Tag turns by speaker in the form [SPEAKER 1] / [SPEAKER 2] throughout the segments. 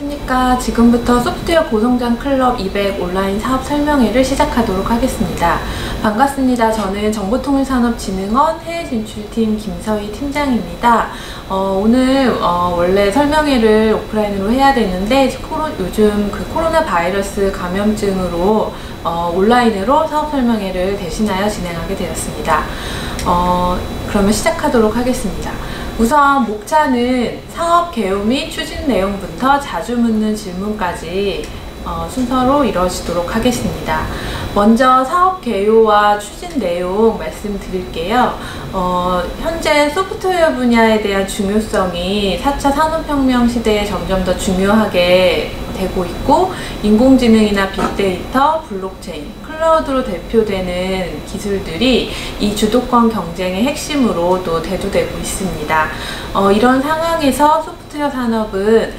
[SPEAKER 1] 안녕하십니까. 지금부터 소프트웨어 고성장 클럽 200 온라인 사업 설명회를 시작하도록 하겠습니다. 반갑습니다. 저는 정보통일산업진흥원 해외진출팀 김서희 팀장입니다. 오늘 원래 설명회를 오프라인으로 해야 되는데 요즘 그 코로나 바이러스 감염증으로 온라인으로 사업 설명회를 대신하여 진행하게 되었습니다. 그러면 시작하도록 하겠습니다. 우선 목차는 사업 개요 및 추진 내용부터 자주 묻는 질문까지 순서로 이루어지도록 하겠습니다. 먼저 사업 개요와 추진 내용 말씀드릴게요. 현재 소프트웨어 분야에 대한 중요성이 4차 산업혁명 시대에 점점 더 중요하게 되고 있고, 인공지능이나 빅데이터, 블록체인, 클라우드로 대표되는 기술들이 이 주도권 경쟁의 핵심으로 또 대두되고 있습니다. 이런 상황에서 소프트웨어 산업은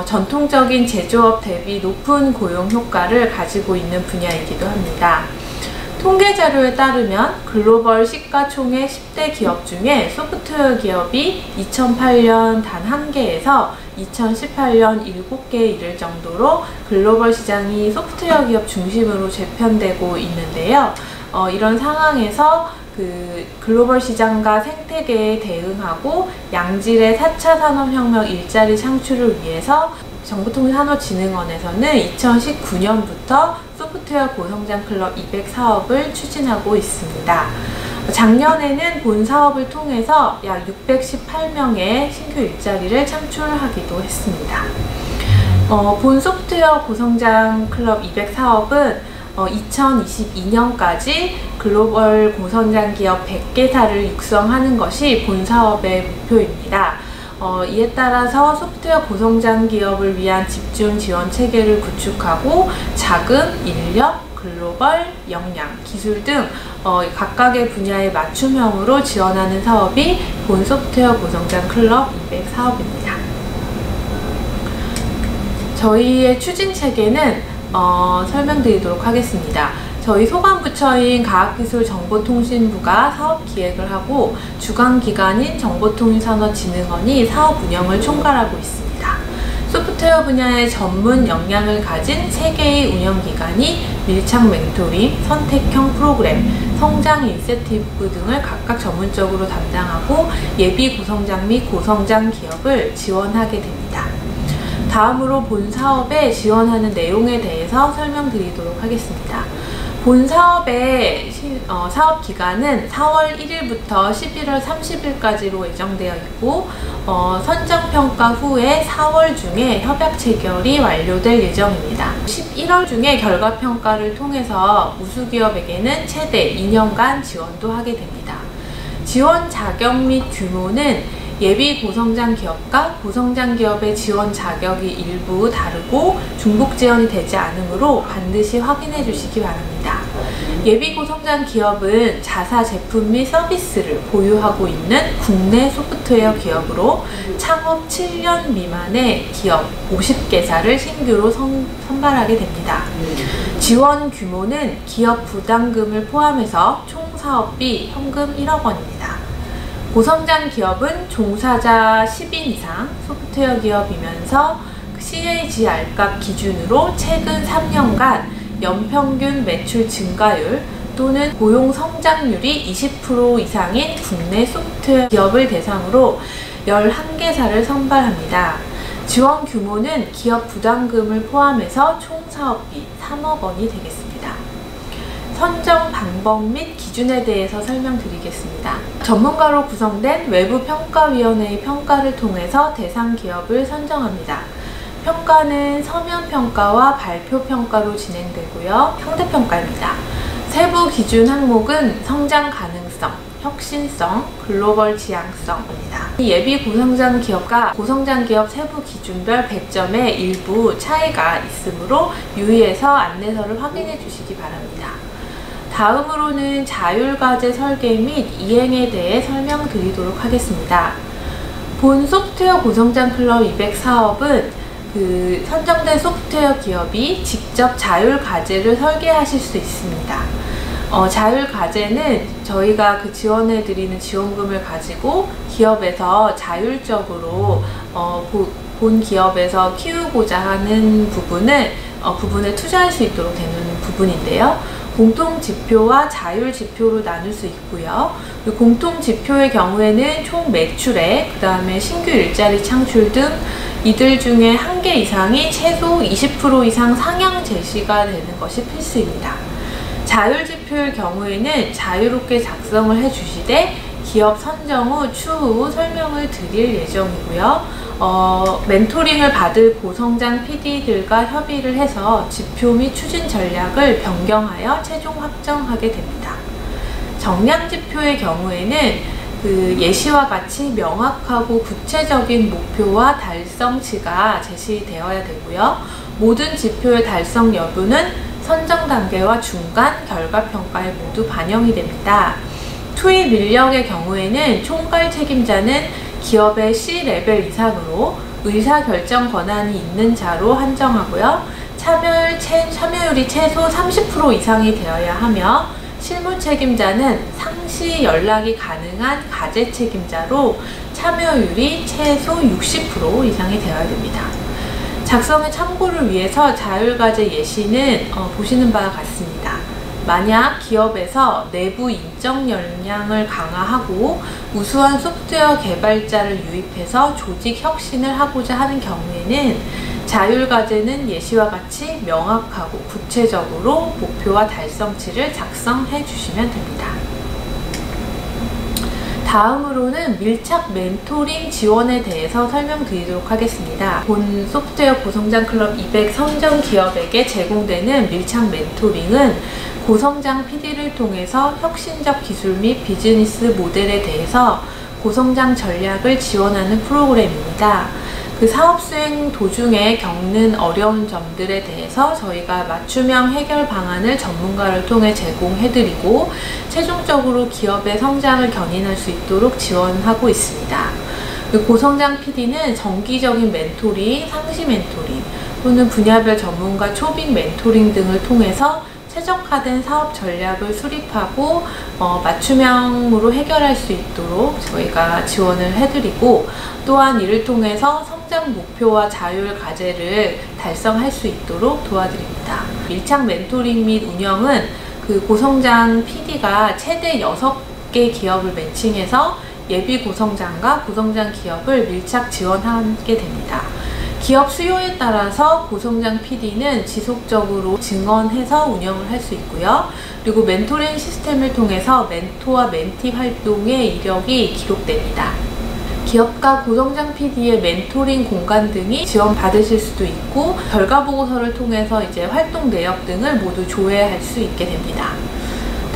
[SPEAKER 1] 전통적인 제조업 대비 높은 고용 효과를 가지고 있는 분야이기도 합니다. 통계 자료에 따르면 글로벌 시가총액 10대 기업 중에 소프트웨어 기업이 2008년 단 1개에서 2018년 7개에 이를 정도로 글로벌 시장이 소프트웨어 기업 중심으로 재편되고 있는데요. 이런 상황에서 그 글로벌 시장과 생태계에 대응하고 양질의 4차 산업혁명 일자리 창출을 위해서 정보통일산업진흥원에서는 2019년부터 소프트웨어 고성장 클럽 200 사업을 추진하고 있습니다. 작년에는 본 사업을 통해서 약 618명의 신규 일자리를 창출하기도 했습니다. 본 소프트웨어 고성장 클럽 200 사업은 2022년까지 글로벌 고성장 기업 100개사를 육성하는 것이 본 사업의 목표입니다. 이에 따라서 소프트웨어 고성장 기업을 위한 집중 지원 체계를 구축하고 자금, 인력, 글로벌, 역량, 기술 등 각각의 분야에 맞춤형으로 지원하는 사업이 본 소프트웨어 고성장 클럽 200 사업입니다. 저희의 추진 체계는 설명드리도록 하겠습니다. 저희 소관부처인 과학기술정보통신부가 사업 기획을 하고 주관기관인 정보통일산업진흥원이 사업 운영을 총괄하고 있습니다. 소프트웨어 분야의 전문 역량을 가진 3개의 운영기관이 밀착 멘토링, 선택형 프로그램, 성장 인센티브 등을 각각 전문적으로 담당하고 예비 고성장 및 고성장 기업을 지원하게 됩니다. 다음으로 본 사업에 지원하는 내용에 대해서 설명드리도록 하겠습니다. 본 사업의 사업 기간은 4월 1일부터 11월 30일까지로 예정되어 있고, 선정평가 후에 4월 중에 협약 체결이 완료될 예정입니다. 11월 중에 결과평가를 통해서 우수기업에게는 최대 2년간 지원도 하게 됩니다. 지원 자격 및 규모는 예비 고성장 기업과 고성장 기업의 지원 자격이 일부 다르고 중복 지원이 되지 않으므로 반드시 확인해 주시기 바랍니다. 예비 고성장 기업은 자사 제품 및 서비스를 보유하고 있는 국내 소프트웨어 기업으로 창업 7년 미만의 기업 50개사를 신규로 선발하게 됩니다. 지원 규모는 기업 부담금을 포함해서 총 사업비 현금 1억 원입니다. 고성장 기업은 종사자 10인 이상 소프트웨어 기업이면서 CAGR값 기준으로 최근 3년간 연평균 매출 증가율 또는 고용 성장률이 20% 이상인 국내 소프트웨어 기업을 대상으로 11개사를 선발합니다. 지원 규모는 기업 부담금을 포함해서 총 사업비 3억 원이 되겠습니다. 선정 방법 및 기준에 대해서 설명드리겠습니다. 전문가로 구성된 외부평가위원회의 평가를 통해서 대상 기업을 선정합니다. 평가는 서면평가와 발표평가로 진행되고요. 상대평가입니다. 세부 기준 항목은 성장 가능성, 혁신성, 글로벌 지향성입니다. 예비 고성장 기업과 고성장 기업 세부 기준별 배점에 일부 차이가 있으므로 유의해서 안내서를 확인해 주시기 바랍니다. 다음으로는 자율과제 설계 및 이행에 대해 설명드리도록 하겠습니다. 본 소프트웨어 고성장 클럽 200 사업은 선정된 소프트웨어 기업이 직접 자율과제를 설계하실 수 있습니다. 자율과제는 저희가 지원해드리는 지원금을 가지고 기업에서 자율적으로 본 기업에서 키우고자 하는 부분에 투자할 수 있도록 되는 부분인데요. 공통 지표와 자율 지표로 나눌 수 있고요. 공통 지표의 경우에는 총 매출액, 그 다음에 신규 일자리 창출 등 이들 중에 한 개 이상이 최소 20% 이상 상향 제시가 되는 것이 필수입니다. 자율 지표의 경우에는 자유롭게 작성을 해주시되 기업 선정 후 추후 설명을 드릴 예정이고요. 멘토링을 받을 고성장 PD들과 협의를 해서 지표 및 추진 전략을 변경하여 최종 확정하게 됩니다. 정량 지표의 경우에는 예시와 같이 명확하고 구체적인 목표와 달성치가 제시되어야 되고요. 모든 지표의 달성 여부는 선정 단계와 중간 결과평가에 모두 반영이 됩니다. 투입 인력의 경우에는 총괄 책임자는 기업의 C레벨 이상으로 의사결정 권한이 있는 자로 한정하고요. 참여율이 최소 30% 이상이 되어야 하며 실무 책임자는 상시 연락이 가능한 가제 책임자로 참여율이 최소 60% 이상이 되어야 됩니다. 작성의 참고를 위해서 자율과제 예시는 보시는 바와 같습니다. 만약 기업에서 내부 인적 역량을 강화하고 우수한 소프트웨어 개발자를 유입해서 조직 혁신을 하고자 하는 경우에는 자율과제는 예시와 같이 명확하고 구체적으로 목표와 달성치를 작성해 주시면 됩니다. 다음으로는 밀착 멘토링 지원에 대해서 설명드리도록 하겠습니다. 본 소프트웨어 고성장 클럽 200 선정 기업에게 제공되는 밀착 멘토링은 고성장 PD를 통해서 혁신적 기술 및 비즈니스 모델에 대해서 고성장 전략을 지원하는 프로그램입니다. 사업 수행 도중에 겪는 어려운 점들에 대해서 저희가 맞춤형 해결 방안을 전문가를 통해 제공해드리고 최종적으로 기업의 성장을 견인할 수 있도록 지원하고 있습니다. 고성장 PD는 정기적인 멘토링, 상시 멘토링 또는 분야별 전문가 초빙 멘토링 등을 통해서 최적화된 사업 전략을 수립하고 맞춤형으로 해결할 수 있도록 저희가 지원을 해드리고 또한 이를 통해서 성장 목표와 자율 과제를 달성할 수 있도록 도와드립니다. 밀착 멘토링 및 운영은 고성장 PD가 최대 6개 기업을 매칭해서 예비 고성장과 고성장 기업을 밀착 지원하게 됩니다. 기업 수요에 따라서 고성장 PD는 지속적으로 증언해서 운영을 할 수 있고요. 그리고 멘토링 시스템을 통해서 멘토와 멘티 활동의 이력이 기록됩니다. 기업과 고성장 PD의 멘토링 공간 등이 지원받으실 수도 있고 결과보고서를 통해서 활동 내역 등을 모두 조회할 수 있게 됩니다.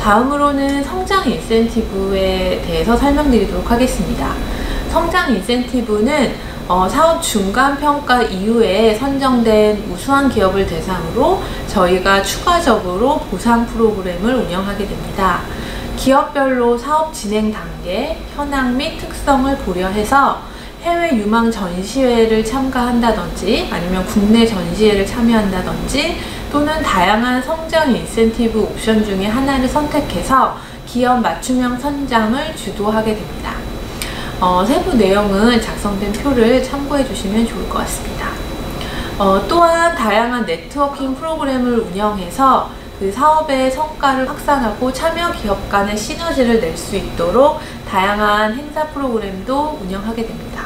[SPEAKER 1] 다음으로는 성장 인센티브에 대해서 설명드리도록 하겠습니다. 성장 인센티브는 사업 중간 평가 이후에 선정된 우수한 기업을 대상으로 저희가 추가적으로 보상 프로그램을 운영하게 됩니다. 기업별로 사업 진행 단계, 현황 및 특성을 고려해서 해외 유망 전시회를 참가한다든지 아니면 국내 전시회를 참여한다든지 또는 다양한 성장 인센티브 옵션 중에 하나를 선택해서 기업 맞춤형 선장을 주도하게 됩니다. 세부 내용은 작성된 표를 참고해 주시면 좋을 것 같습니다. 또한 다양한 네트워킹 프로그램을 운영해서 사업의 성과를 확산하고 참여 기업 간의 시너지를 낼 수 있도록 다양한 행사 프로그램도 운영하게 됩니다.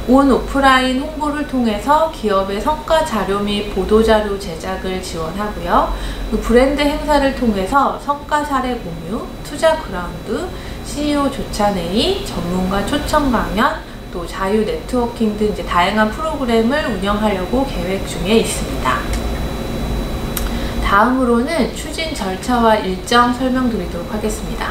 [SPEAKER 1] 온 오프라인 홍보를 통해서 기업의 성과 자료 및 보도자료 제작을 지원하고요. 브랜드 행사를 통해서 성과 사례 공유, 투자 그라운드, CEO 조찬회의, 전문가 초청 강연, 또 자유 네트워킹 등 다양한 프로그램을 운영하려고 계획 중에 있습니다. 다음으로는 추진 절차와 일정 설명드리도록 하겠습니다.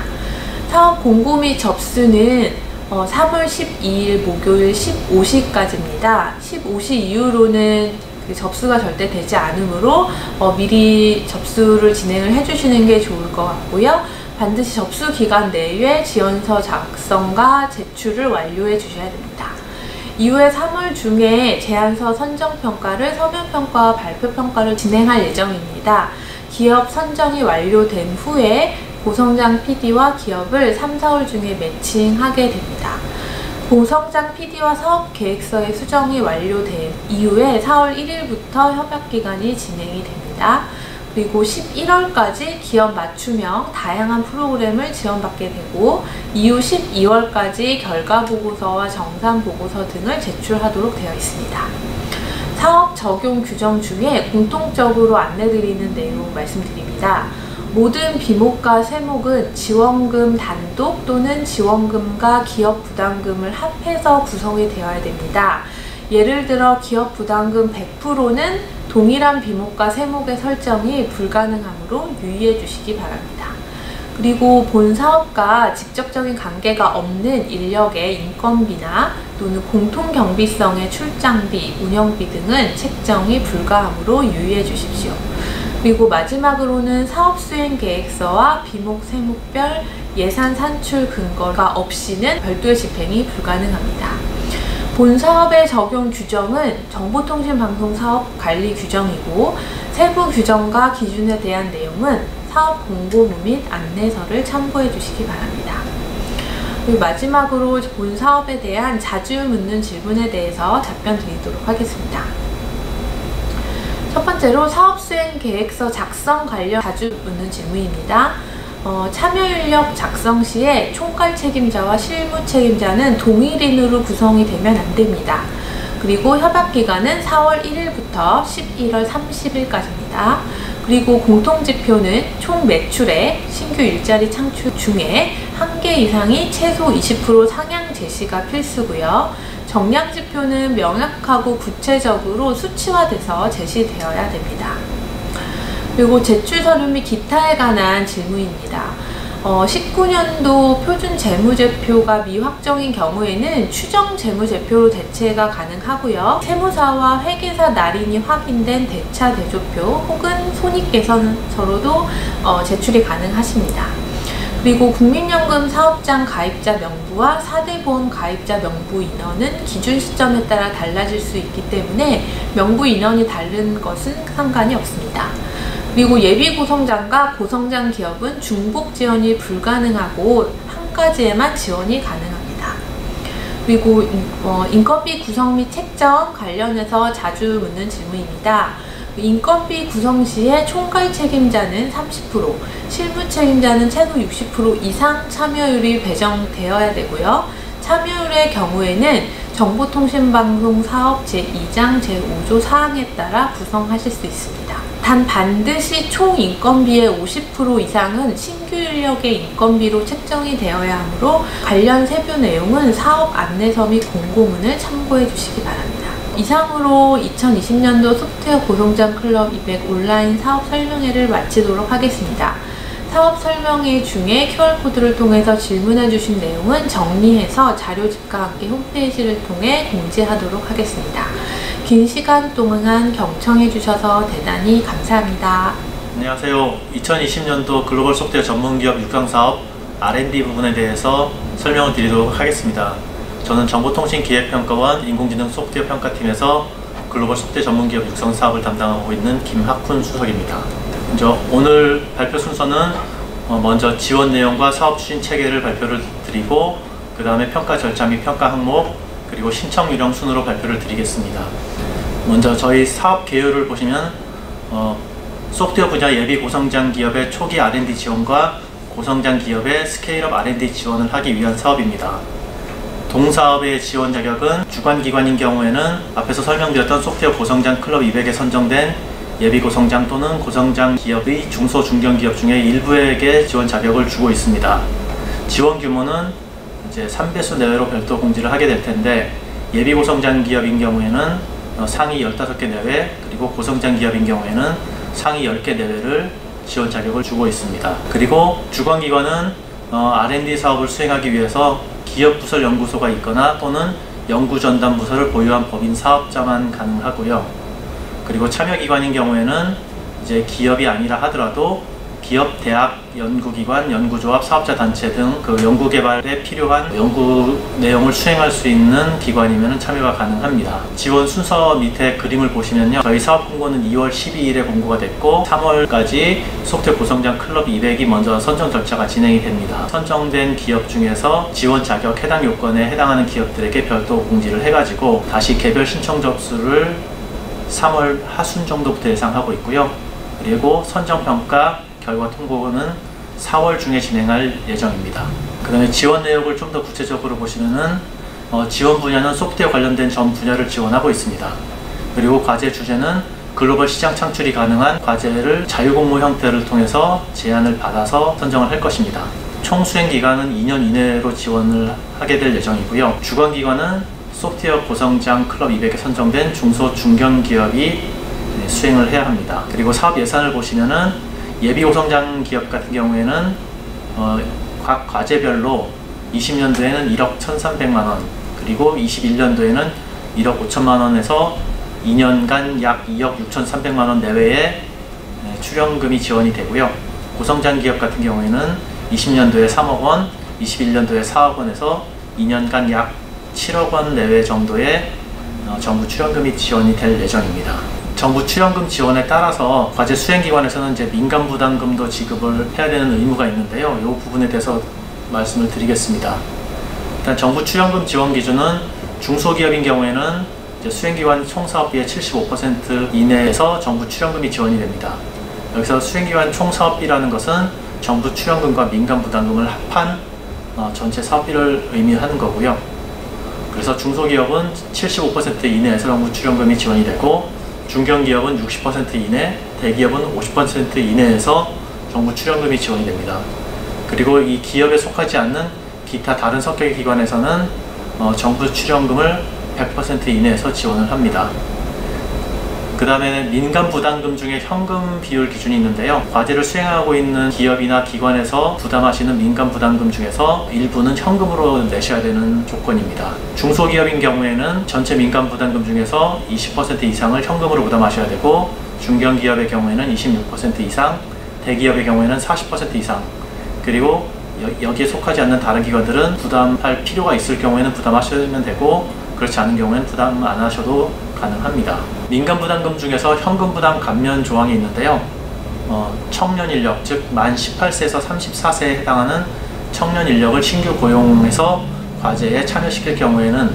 [SPEAKER 1] 사업 공고 및 접수는 3월 12일 목요일 15시까지입니다. 15시 이후로는 접수가 절대 되지 않으므로 미리 접수를 진행을 해주시는 게 좋을 것 같고요. 반드시 접수 기간 내에 지원서 작성과 제출을 완료해 주셔야 됩니다. 이후에 3월 중에 제안서 선정평가를 서면평가와 발표평가를 진행할 예정입니다. 기업 선정이 완료된 후에 고성장 PD와 기업을 3, 4월 중에 매칭하게 됩니다. 고성장 PD와 사업계획서의 수정이 완료된 이후에 4월 1일부터 협약기간이 진행이 됩니다. 그리고 11월까지 기업 맞춤형 다양한 프로그램을 지원받게 되고 이후 12월까지 결과보고서와 정산보고서 등을 제출하도록 되어 있습니다. 사업 적용 규정 중에 공통적으로 안내드리는 내용 말씀드립니다. 모든 비목과 세목은 지원금 단독 또는 지원금과 기업 부담금을 합해서 구성이 되어야 됩니다. 예를 들어 기업 부담금 100%는 동일한 비목과 세목의 설정이 불가능하므로 유의해 주시기 바랍니다. 그리고 본 사업과 직접적인 관계가 없는 인력의 인건비나 또는 공통경비성의 출장비, 운영비 등은 책정이 불가하므로 유의해 주십시오. 그리고 마지막으로는 사업수행계획서와 비목, 세목별 예산 산출 근거가 없이는 별도의 집행이 불가능합니다. 본 사업의 적용 규정은 정보통신방송사업 관리 규정이고 세부 규정과 기준에 대한 내용은 사업 공고문 및 안내서를 참고해 주시기 바랍니다. 그리고 마지막으로 본 사업에 대한 자주 묻는 질문에 대해서 답변 드리도록 하겠습니다. 첫 번째로 사업수행계획서 작성 관련 자주 묻는 질문입니다. 참여인력 작성 시에 총괄 책임자와 실무 책임자는 동일인으로 구성이 되면 안 됩니다. 그리고 협약기간은 4월 1일부터 11월 30일까지입니다. 그리고 공통지표는 총 매출의 신규 일자리 창출 중에 1개 이상이 최소 20% 상향 제시가 필수고요. 정량지표는 명확하고 구체적으로 수치화돼서 제시되어야 됩니다. 그리고 제출 서류 및 기타에 관한 질문입니다. 19년도 표준 재무제표가 미확정인 경우에는 추정 재무제표로 대체가 가능하고요. 세무사와 회계사 날인이 확인된 대차 대조표 혹은 손익계산서로도 제출이 가능하십니다. 그리고 국민연금 사업장 가입자 명부와 4대 보험 가입자 명부 인원은 기준 시점에 따라 달라질 수 있기 때문에 명부 인원이 다른 것은 상관이 없습니다. 그리고 예비 고성장과 고성장 기업은 중복 지원이 불가능하고 한 가지에만 지원이 가능합니다. 그리고 인건비 구성 및 책정 관련해서 자주 묻는 질문입니다. 인건비 구성 시에 총괄 책임자는 30%, 실무 책임자는 최소 60% 이상 참여율이 배정되어야 되고요. 참여율의 경우에는 정보통신방송사업 제2장 제5조 사항에 따라 구성하실 수 있습니다. 단 반드시 총 인건비의 50% 이상은 신규 인력의 인건비로 책정이 되어야 하므로 관련 세부 내용은 사업 안내서 및 공고문을 참고해 주시기 바랍니다. 이상으로 2020년도 소프트웨어 고성장 클럽 200 온라인 사업 설명회를 마치도록 하겠습니다. 사업 설명회 중에 QR코드를 통해서 질문해 주신 내용은 정리해서 자료집과 함께 홈페이지를 통해 공지하도록 하겠습니다. 긴 시간 동안 경청해 주셔서 대단히 감사합니다.
[SPEAKER 2] 안녕하세요. 2020년도 글로벌 소프트웨어 전문기업 육성사업 R&D 부분에 대해서 설명을 드리도록 하겠습니다. 저는 정보통신기획평가원 인공지능 소프트웨어 평가팀에서 글로벌 소프트웨어 전문기업 육성사업을 담당하고 있는 김학훈 수석입니다. 먼저 오늘 발표 순서는 먼저 지원 내용과 사업 추진 체계를 발표를 드리고 그 다음에 평가 절차 및 평가 항목 그리고 신청 유령 순으로 발표를 드리겠습니다. 먼저 저희 사업 개요를 보시면 소프트웨어 분야 예비 고성장 기업의 초기 R&D 지원과 고성장 기업의 스케일업 R&D 지원을 하기 위한 사업입니다. 동사업의 지원 자격은 주관기관인 경우에는 앞에서 설명드렸던 소프트웨어 고성장 클럽 200에 선정된 예비 고성장 또는 고성장 기업의 중소 중견 기업 중에 일부에게 지원 자격을 주고 있습니다. 지원 규모는 이제 3배수 내외로 별도 공지를 하게 될 텐데 예비 고성장 기업인 경우에는 상위 15개 내외 그리고 고성장 기업인 경우에는 상위 10개 내외를 지원 자격을 주고 있습니다. 그리고 주관기관은 R&D 사업을 수행하기 위해서 기업부설 연구소가 있거나 또는 연구전담 부서를 보유한 법인 사업자만 가능하고요. 그리고 참여기관인 경우에는 이제 기업이 아니라 하더라도 기업, 대학, 연구기관, 연구조합, 사업자단체 등 그 연구개발에 필요한 연구 내용을 수행할 수 있는 기관이면 참여가 가능합니다. 지원 순서 밑에 그림을 보시면요, 저희 사업공고는 2월 12일에 공고가 됐고 3월까지 소프트웨어 구성장 클럽 200이 먼저 선정 절차가 진행이 됩니다. 선정된 기업 중에서 지원 자격 해당 요건에 해당하는 기업들에게 별도 공지를 해가지고 다시 개별 신청 접수를 3월 하순 정도부터 예상하고 있고요. 그리고 선정평가 결과 통보는 4월 중에 진행할 예정입니다. 그 다음에 지원 내역을 좀 더 구체적으로 보시면은 지원 분야는 소프트웨어 관련된 전 분야를 지원하고 있습니다. 그리고 과제 주제는 글로벌 시장 창출이 가능한 과제를 자유공모 형태를 통해서 제안을 받아서 선정을 할 것입니다. 총 수행 기간은 2년 이내로 지원을 하게 될 예정이고요. 주관 기관은 소프트웨어 고성장 클럽 200에 선정된 중소 중견 기업이 수행을 해야 합니다. 그리고 사업 예산을 보시면은 예비 고성장 기업 같은 경우에는 각 과제별로 20년도에는 1억 1,300만원, 그리고 21년도에는 1억 5천만원에서 2년간 약 2억 6,300만원 내외의 출연금이 지원이 되고요. 고성장 기업 같은 경우에는 20년도에 3억원, 21년도에 4억원에서 2년간 약 7억원 내외 정도의 정부 출연금이 지원이 될 예정입니다. 정부 출연금 지원에 따라서 과제 수행기관에서는 이제 민간부담금도 지급을 해야 되는 의무가 있는데요. 이 부분에 대해서 말씀을 드리겠습니다. 일단 정부 출연금 지원 기준은 중소기업인 경우에는 이제 수행기관 총사업비의 75% 이내에서 정부 출연금이 지원이 됩니다. 여기서 수행기관 총사업비라는 것은 정부 출연금과 민간부담금을 합한 전체 사업비를 의미하는 거고요. 그래서 중소기업은 75% 이내에서 정부 출연금이 지원이 되고, 중견기업은 60% 이내, 대기업은 50% 이내에서 정부 출연금이 지원이 됩니다. 그리고 이 기업에 속하지 않는 기타 다른 성격의 기관에서는 정부 출연금을 100% 이내에서 지원을 합니다. 그 다음에 민간 부담금 중에 현금 비율 기준이 있는데요. 과제를 수행하고 있는 기업이나 기관에서 부담하시는 민간 부담금 중에서 일부는 현금으로 내셔야 되는 조건입니다. 중소기업인 경우에는 전체 민간 부담금 중에서 20% 이상을 현금으로 부담하셔야 되고, 중견기업의 경우에는 26% 이상, 대기업의 경우에는 40% 이상, 그리고 여기에 속하지 않는 다른 기관들은 부담할 필요가 있을 경우에는 부담하시면 되고, 그렇지 않은 경우에는 부담 안 하셔도 가능합니다. 민간 부담금 중에서 현금 부담 감면 조항이 있는데요. 청년 인력, 즉 만 18세에서 34세에 해당하는 청년 인력을 신규 고용해서 과제에 참여시킬 경우에는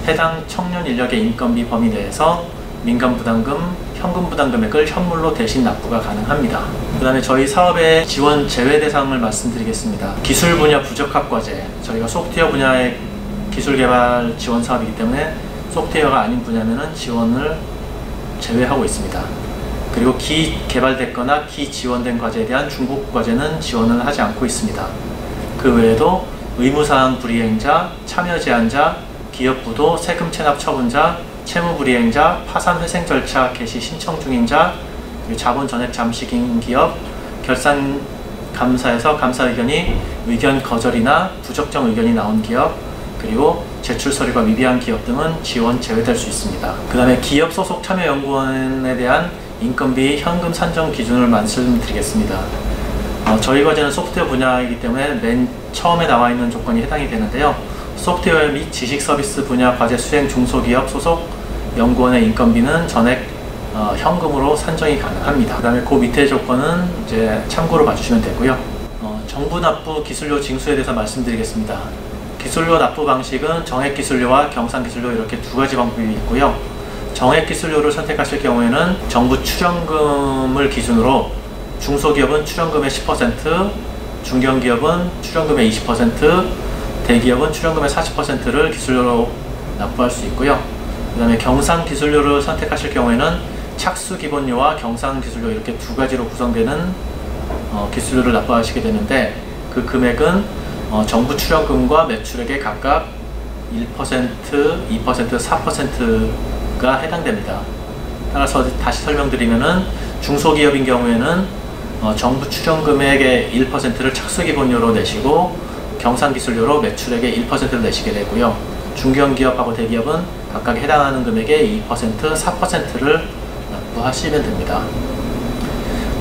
[SPEAKER 2] 해당 청년 인력의 인건비 범위 내에서 민간 부담금, 현금 부담 금액을 현물로 대신 납부가 가능합니다. 그 다음에 저희 사업의 지원 제외 대상을 말씀드리겠습니다. 기술 분야 부적합 과제, 저희가 소프트웨어 분야의 기술 개발 지원 사업이기 때문에 소프트웨어가 아닌 분야면은 지원을 제외하고 있습니다. 그리고 기개발됐거나 기지원된 과제에 대한 중복 과제는 지원을 하지 않고 있습니다. 그 외에도 의무사항 불이행자, 참여 제한자, 기업부도, 세금 체납 처분자, 채무 불이행자, 파산 회생 절차 개시 신청 중인자, 자본 전액 잠식인 기업, 결산 감사에서 감사 의견이 의견 거절이나 부적정 의견이 나온 기업, 그리고 제출 서류가 미비한 기업 등은 지원 제외될 수 있습니다. 그 다음에 기업 소속 참여연구원에 대한 인건비 현금 산정 기준을 말씀드리겠습니다. 저희 과제는 소프트웨어 분야이기 때문에 맨 처음에 나와 있는 조건이 해당이 되는데요. 소프트웨어 및 지식 서비스 분야 과제 수행 중소기업 소속 연구원의 인건비는 전액 현금으로 산정이 가능합니다. 그 다음에 그 밑에 조건은 이제 참고로 봐주시면 되고요. 정부 납부 기술료 징수에 대해서 말씀드리겠습니다. 기술료 납부 방식은 정액기술료와 경상기술료 이렇게 두 가지 방법이 있고요. 정액기술료를 선택하실 경우에는 정부 출연금을 기준으로 중소기업은 출연금의 10%, 중견기업은 출연금의 20%, 대기업은 출연금의 40%를 기술료로 납부할 수 있고요. 그 다음에 경상기술료를 선택하실 경우에는 착수기본료와 경상기술료 이렇게 두 가지로 구성되는 기술료를 납부하시게 되는데, 그 금액은 정부 출연금과 매출액의 각각 1%, 2%, 4%가 해당됩니다. 따라서 다시 설명드리면은 중소기업인 경우에는 정부 출연금액의 1%를 착수기본료로 내시고 경상기술료로 매출액의 1%를 내시게 되고요. 중견기업하고 대기업은 각각 해당하는 금액의 2%, 4%를 납부하시면 됩니다.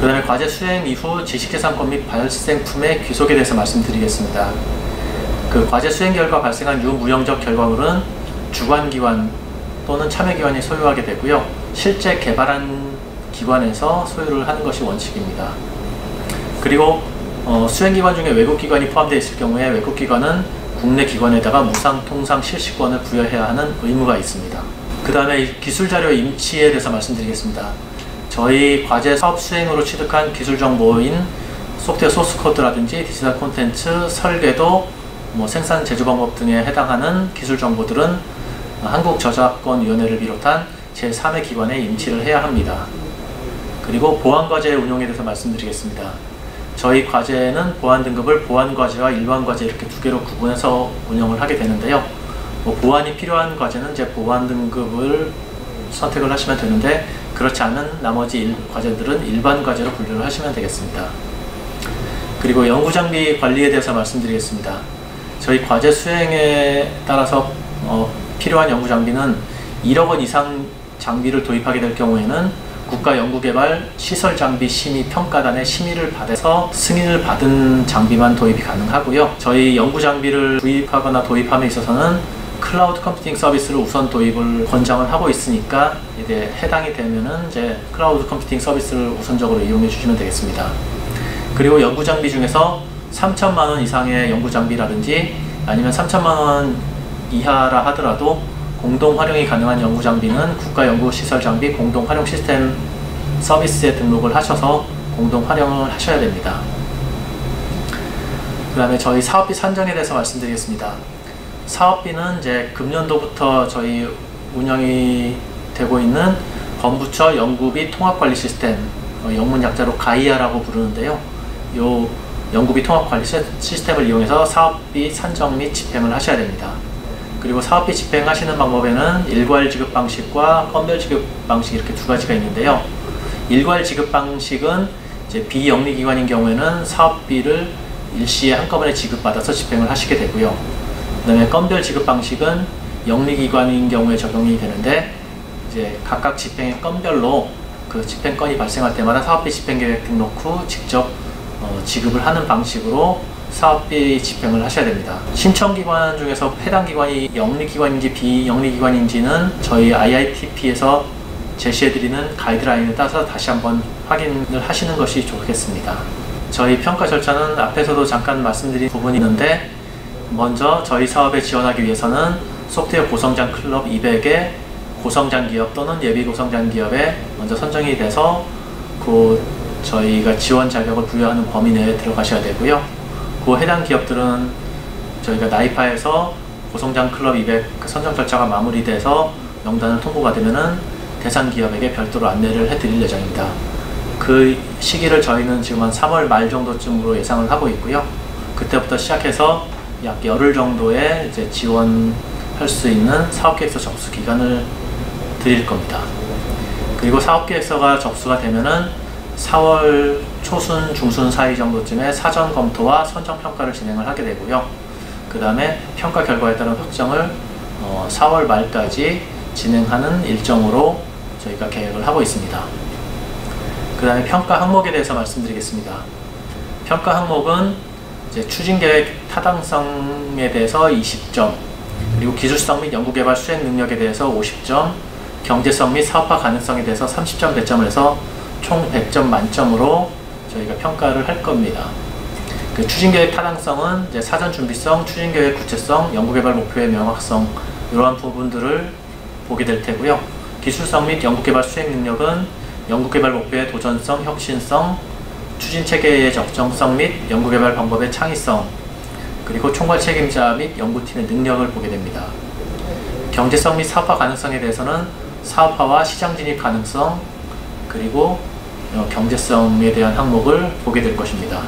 [SPEAKER 2] 그 다음에 과제 수행 이후 지식재산권 및 발생품의 귀속에 대해서 말씀드리겠습니다. 그 과제 수행 결과 발생한 유무형적 결과물은 주관기관 또는 참여기관이 소유하게 되고요. 실제 개발한 기관에서 소유를 하는 것이 원칙입니다. 그리고 수행기관 중에 외국기관이 포함되어 있을 경우에 외국기관은 국내 기관에다가 무상 통상 실시권을 부여해야 하는 의무가 있습니다. 그 다음에 기술자료 임치에 대해서 말씀드리겠습니다. 저희 과제 사업 수행으로 취득한 기술정보인 소프트웨어 소스코드라든지 디지털 콘텐츠, 설계도, 생산 제조 방법 등에 해당하는 기술정보들은 한국저작권위원회를 비롯한 제3의 기관에 임치를 해야 합니다. 그리고 보안과제 운용에 대해서 말씀드리겠습니다. 저희 과제는 보안 등급을 보안과제와 일반과제 이렇게 두 개로 구분해서 운영을 하게 되는데요. 보안이 필요한 과제는 이제 보안 등급을 선택을 하시면 되는데, 그렇지 않은 나머지 과제들은 일반 과제로 분류를 하시면 되겠습니다. 그리고 연구장비 관리에 대해서 말씀드리겠습니다. 저희 과제 수행에 따라서 필요한 연구장비는 1억 원 이상 장비를 도입하게 될 경우에는 국가연구개발 시설장비 심의평가단의 심의를 받아서 승인을 받은 장비만 도입이 가능하고요. 저희 연구장비를 구입하거나 도입함에 있어서는 클라우드 컴퓨팅 서비스를 우선 도입을 권장을 하고 있으니까 이제 해당이 되면은 이제 클라우드 컴퓨팅 서비스를 우선적으로 이용해 주시면 되겠습니다. 그리고 연구 장비 중에서 3천만 원 이상의 연구 장비라든지 아니면 3천만 원 이하라 하더라도 공동 활용이 가능한 연구 장비는 국가 연구 시설 장비 공동 활용 시스템 서비스에 등록을 하셔서 공동 활용을 하셔야 됩니다. 그 다음에 저희 사업비 산정에 대해서 말씀드리겠습니다. 사업비는 이제 금년도부터 저희 운영이 되고 있는 범부처 연구비 통합관리 시스템, 영문 약자로 가이아라고 부르는데요. 이 연구비 통합관리 시스템을 이용해서 사업비 산정 및 집행을 하셔야 됩니다. 그리고 사업비 집행하시는 방법에는 일괄 지급 방식과 건별 지급 방식 이렇게 두 가지가 있는데요. 일괄 지급 방식은 이제 비영리기관인 경우에는 사업비를 일시에 한꺼번에 지급받아서 집행을 하시게 되고요. 그 다음에 건별 지급 방식은 영리기관인 경우에 적용이 되는데, 이제 각각 집행의 건별로 그 집행건이 발생할 때마다 사업비 집행계획 등록 후 직접 지급을 하는 방식으로 사업비 집행을 하셔야 됩니다. 신청기관 중에서 해당 기관이 영리기관인지 비영리기관인지는 저희 IITP에서 제시해드리는 가이드라인을 따라서 다시 한번 확인을 하시는 것이 좋겠습니다. 저희 평가 절차는 앞에서도 잠깐 말씀드린 부분이 있는데, 먼저 저희 사업에 지원하기 위해서는 소프트웨어 고성장 클럽 200의 고성장 기업 또는 예비 고성장 기업에 먼저 선정이 돼서 그 저희가 지원 자격을 부여하는 범위 내에 들어가셔야 되고요. 그 해당 기업들은 저희가 나이파에서 고성장 클럽 200 선정 절차가 마무리돼서 명단을 통보가 되면은 대상 기업에게 별도로 안내를 해드릴 예정입니다. 그 시기를 저희는 지금 한 3월 말 정도쯤으로 예상을 하고 있고요. 그때부터 시작해서 약 열흘 정도의 이제 지원할 수 있는 사업계획서 접수 기간을 드릴 겁니다. 그리고 사업계획서가 접수가 되면은 4월 초순, 중순 사이 정도쯤에 사전 검토와 선정 평가를 진행을 하게 되고요. 그 다음에 평가 결과에 따른 확정을 4월 말까지 진행하는 일정으로 저희가 계획을 하고 있습니다. 그 다음에 평가 항목에 대해서 말씀드리겠습니다. 평가 항목은 이제 추진계획 타당성에 대해서 20점, 그리고 기술성 및 연구개발 수행 능력에 대해서 50점, 경제성 및 사업화 가능성에 대해서 30점 배점을 해서 총 100점 만점으로 저희가 평가를 할 겁니다. 그 추진계획 타당성은 이제 사전 준비성, 추진계획 구체성, 연구개발 목표의 명확성, 이러한 부분들을 보게 될 테고요. 기술성 및 연구개발 수행 능력은 연구개발 목표의 도전성, 혁신성, 추진체계의 적정성 및 연구개발 방법의 창의성, 그리고 총괄 책임자 및 연구팀의 능력을 보게 됩니다. 경제성 및 사업화 가능성에 대해서는 사업화와 시장 진입 가능성, 그리고 경제성에 대한 항목을 보게 될 것입니다.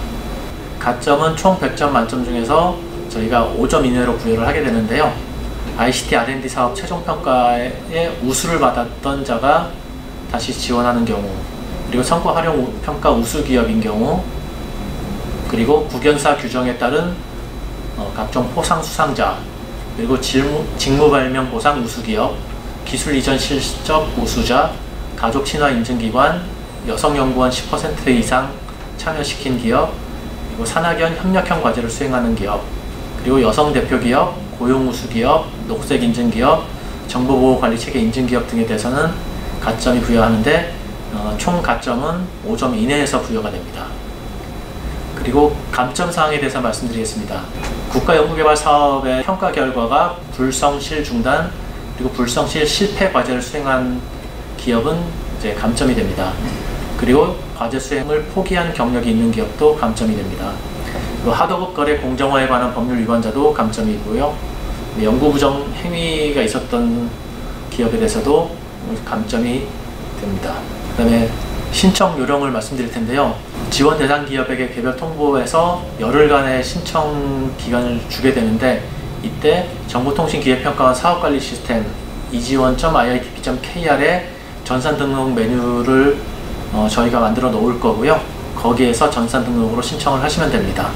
[SPEAKER 2] 가점은 총 100점 만점 중에서 저희가 5점 이내로 부여를 하게 되는데요. ICT R&D 사업 최종평가에 우수를 받았던 자가 다시 지원하는 경우, 그리고 성과 활용 평가 우수 기업인 경우, 그리고 국연사 규정에 따른 각종 포상 수상자, 그리고 직무 발명 보상 우수 기업, 기술 이전 실적 우수자, 가족 친화 인증기관, 여성 연구원 10% 이상 참여시킨 기업, 그리고 산학연 협력형 과제를 수행하는 기업, 그리고 여성 대표 기업, 고용 우수 기업, 녹색 인증 기업, 정보보호관리체계 인증 기업 등에 대해서는 가점이 부여하는데 총 가점은 5점 이내에서 부여가 됩니다. 그리고 감점 사항에 대해서 말씀드리겠습니다. 국가연구개발 사업의 평가 결과가 불성실 중단 그리고 불성실 실패 과제를 수행한 기업은 이제 감점이 됩니다. 그리고 과제 수행을 포기한 경력이 있는 기업도 감점이 됩니다. 그리고 하도급 거래 공정화에 관한 법률 위반자도 감점이고요. 연구 부정 행위가 있었던 기업에 대해서도 감점이 됩니다. 그 다음에 신청 요령을 말씀드릴 텐데요. 지원 대상 기업에게 개별 통보해서 열흘간의 신청 기간을 주게 되는데, 이때 정보통신기획평가원 사업관리 시스템 이지원.iitb.kr에 전산 등록 메뉴를 저희가 만들어 놓을 거고요. 거기에서 전산 등록으로 신청을 하시면 됩니다.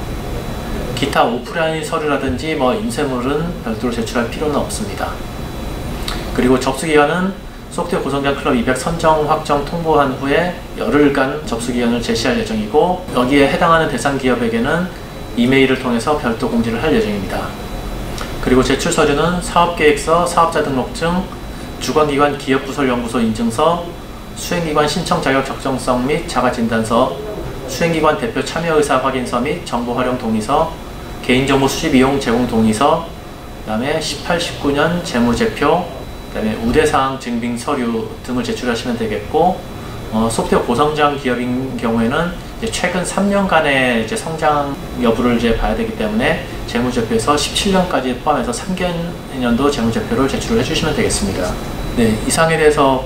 [SPEAKER 2] 기타 오프라인 서류라든지 인쇄물은 별도로 제출할 필요는 없습니다. 그리고 접수기간은 소프트웨어 고성장 클럽 200 선정 확정 통보한 후에 열흘간 접수기간을 제시할 예정이고, 여기에 해당하는 대상 기업에게는 이메일을 통해서 별도 공지를 할 예정입니다. 그리고 제출 서류는 사업계획서, 사업자 등록증, 주관기관 기업부설연구소 인증서, 수행기관 신청 자격 적정성 및 자가진단서, 수행기관 대표 참여의사 확인서 및 정보활용 동의서, 개인정보 수집 이용 제공 동의서, 그 다음에 18, 19년 재무제표, 그 다음에 우대사항 증빙 서류 등을 제출하시면 되겠고, 소프트웨어 고성장 기업인 경우에는 이제 최근 3년간의 이제 성장 여부를 이제 봐야 되기 때문에 재무제표에서 17년까지 포함해서 3개년도 재무제표를 제출을 해주시면 되겠습니다. 네, 이상에 대해서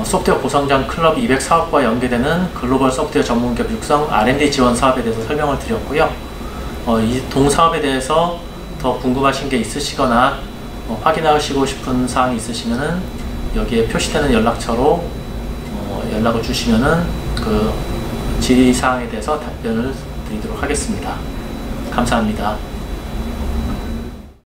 [SPEAKER 2] 소프트웨어 고성장 클럽 200 사업과 연계되는 글로벌 소프트웨어 전문기업 육성 R&D 지원 사업에 대해서 설명을 드렸고요. 이 동사업에 대해서 더 궁금하신 게 있으시거나 확인하시고 싶은 사항이 있으시면은 여기에 표시되는 연락처로 연락을 주시면은 그 질의사항에 대해서 답변을 드리도록 하겠습니다. 감사합니다.